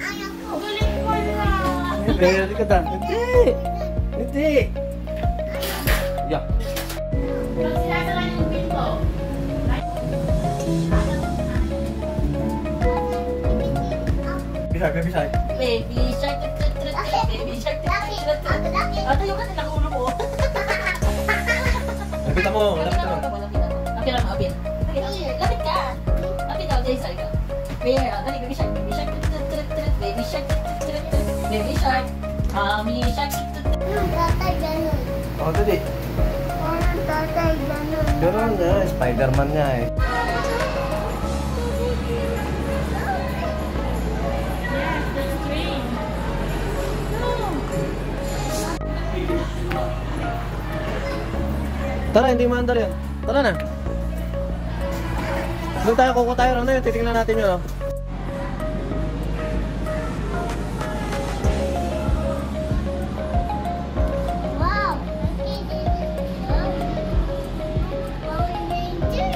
Galing mo na. Very ka dan. Hindi. Hindi. Yeah. Pag sinasara yung pinto. Baby shark. Baby shark. Baby shark. Ate, yung kasi nakulo mo. Lapit mo. Lapit lang, apin. Lapit ka. Lapit ka, Jason ka. Dali, baby shark. Baby shark. Baby shark. Baby shark. Mommy shark. Tatay ganun. Oh, tadi. Parang tatay ganun. Ganun nga. Spider-Man nga eh. Tara, hindi maandar yan. Tara na. Doon tayo, kuko tayo. Ano yun? Titingnan natin yun. Oh. Wow!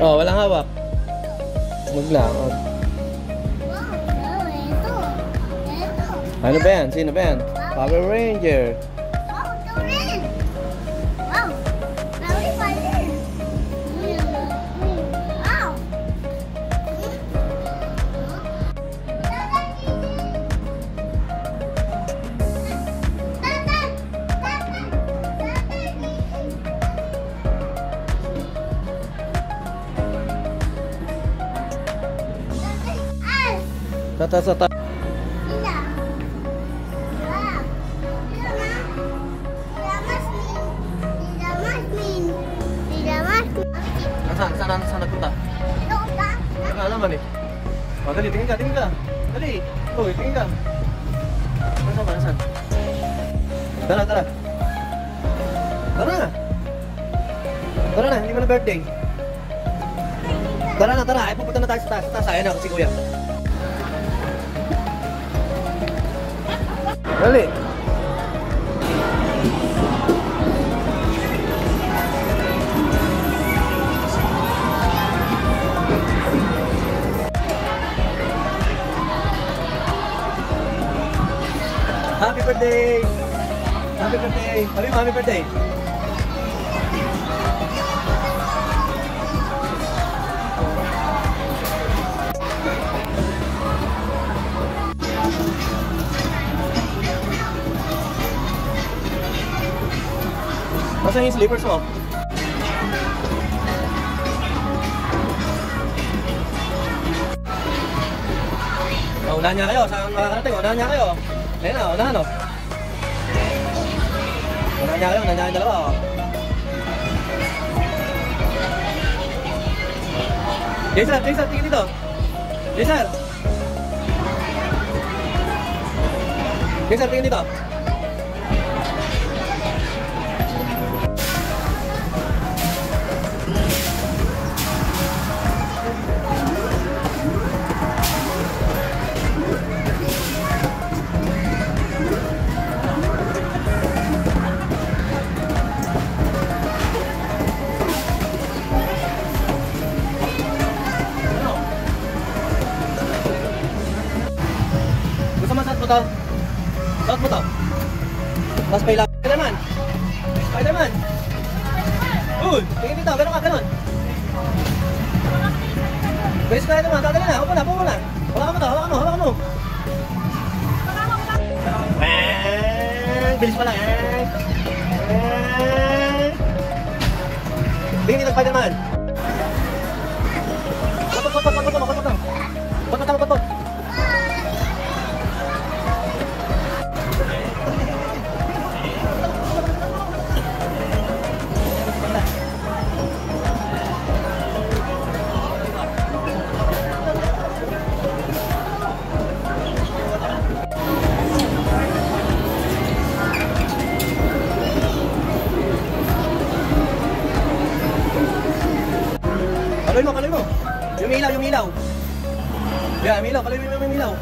Oh, walang hawak. Huwag lang. Oh. Wow! Ito. Ito. Ano ba yan? Sino ba yan? Power Ranger. Wow! Ito rin. Wow! Bawal pa rin. Wow! Tata sa ta. Saan nagpunta? Ano naman eh? Oh, dali, tingin ka. Dali. Oh, tingin ka. Nasaan? Tara. Tara na, hindi mo na birthday. Tara na. Ay, pupunta na tayo sa taas. Ayan ako si Kuya. Dali. Happy birthday! Happy birthday! Sabi mo, happy birthday! Nasaan yung slippers mo? Oh, unahan niya kayo. Saan makakarating? Unahan niya kayo. Ayun na, unahan o. Unahan niya kayo. Unahan niya yung dalawa o. Jason, tingin dito. Jason, tingin dito. Suot mo to. Tapos may lang. Spider-Man. Uy, tingin dito. Ganun ka, ganun. May Spider-Man. Dadali na. Upo na. Hawakan mo to. Hawakan mo. Bilis pala. Tingin dito, Spider-Man. Batot. Kaloy mo. Yung ilaw. Yeah, ilaw. Kaloy mo yung ilaw.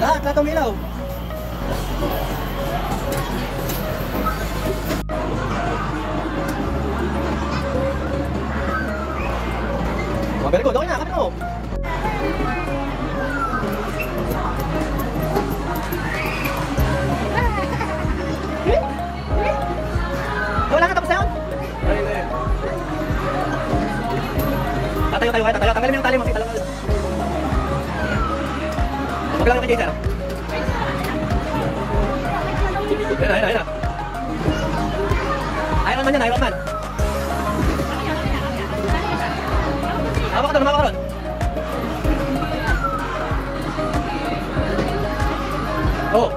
Lahat ng ilaw. Oh, very good. Okay na, kapit mo. Kailangan kay Jason. Ayun na. Iron Man yan, Iron Man. Hawak ka ron. Oh.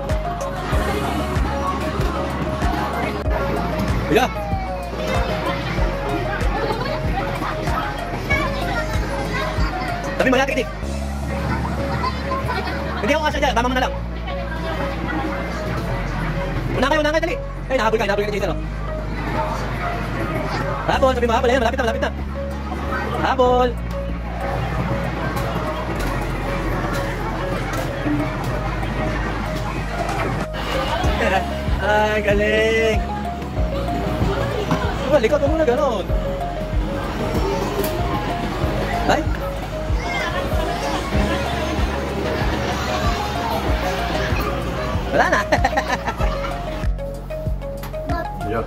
Yeah. Tabi mo yan, tikitik. Hindi ako kasya dyan, tama mo na lang. Una kayo, dali. Ay, nahabol ka kay Jason. Habol, sabi mo habol, ayan, malapit na. Habol. Ay, galing. Likod mo muna gano'n. Ay. Wala na. Yo.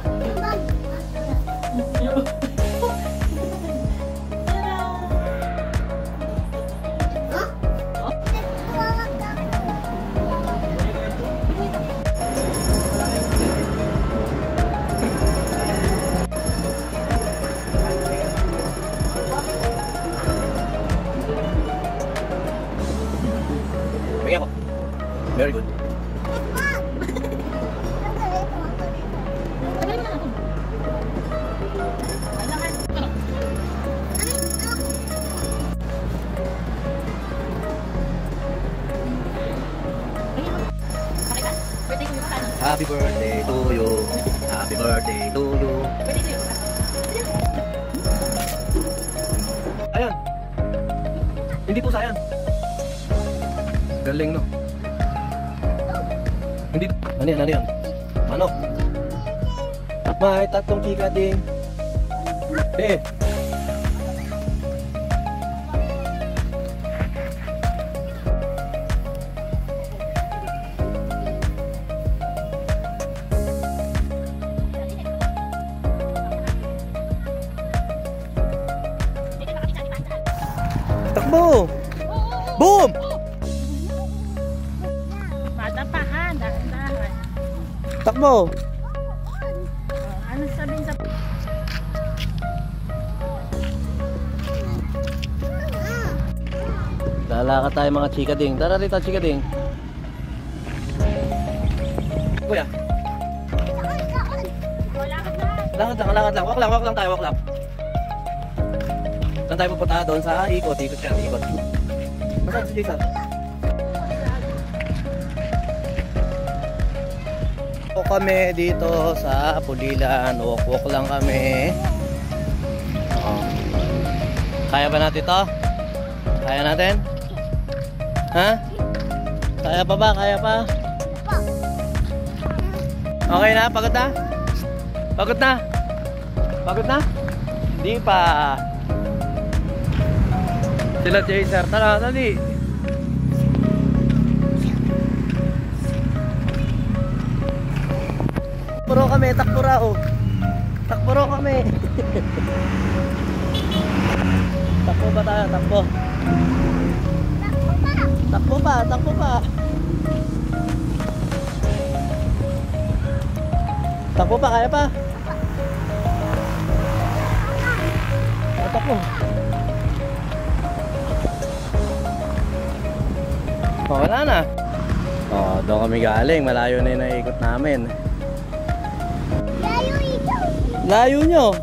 Bigyan ko. Very good. Happy birthday to you. Happy birthday to you. Ayan. Hindi po sayang. Galing, no? Hindi. Ano yan? Ano? May tatlong chika ding. Takbo! Boom! Matapahan, dahan-dahan. Takbo! Ano sabihin sa... Lalakad tayo mga chika ding. Tara rito, chika ding. Kuya. Lakad lang. Walk lang tayo. Saan tayo pupunta? Doon sa ikot yan, ikot. Masaan si Jason? Kami dito sa Pulilan. Walk lang kami. Kaya ba natin to? Kaya natin? Ha? Kaya pa ba? Kaya pa? Okay na? Pagod na? Pagod na? Hindi pa. Sila Jason, tara, dali. Takpuro kami, takpuro kami. Takpo ba tayo? Takpo pa. Takpo pa, kaya pa? Takpo. Wala na. Doon kami galing. Malayo na yung naikot namin. Layo nyo.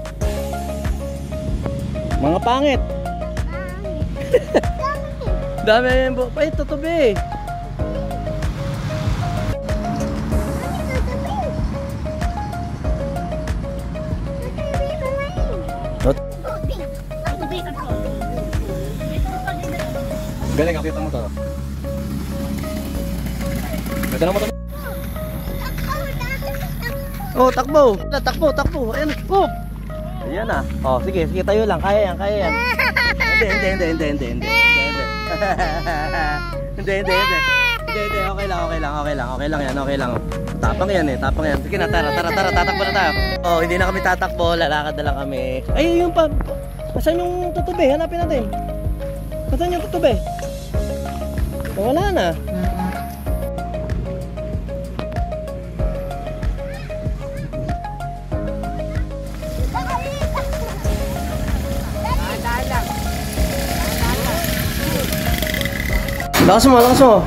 Mga pangit. Dami yung ay, tutubi. Galing, kakita mo to. Ganda na mo to. Oh, takbo. Ayan. Oh. Ayan na. Oh, sige, tayo lang. Kaya yan. Hindi. Okay lang yan. Tapang yan. Sige na, tara, tatakbo na tayo. Oh, hindi na kami tatakbo, lalakad na lang kami. Ay, yung pa. Saan yung tutubi? Hanapin natin. Saan yung tutubi? Wala na. Lakas mo, lakas mo.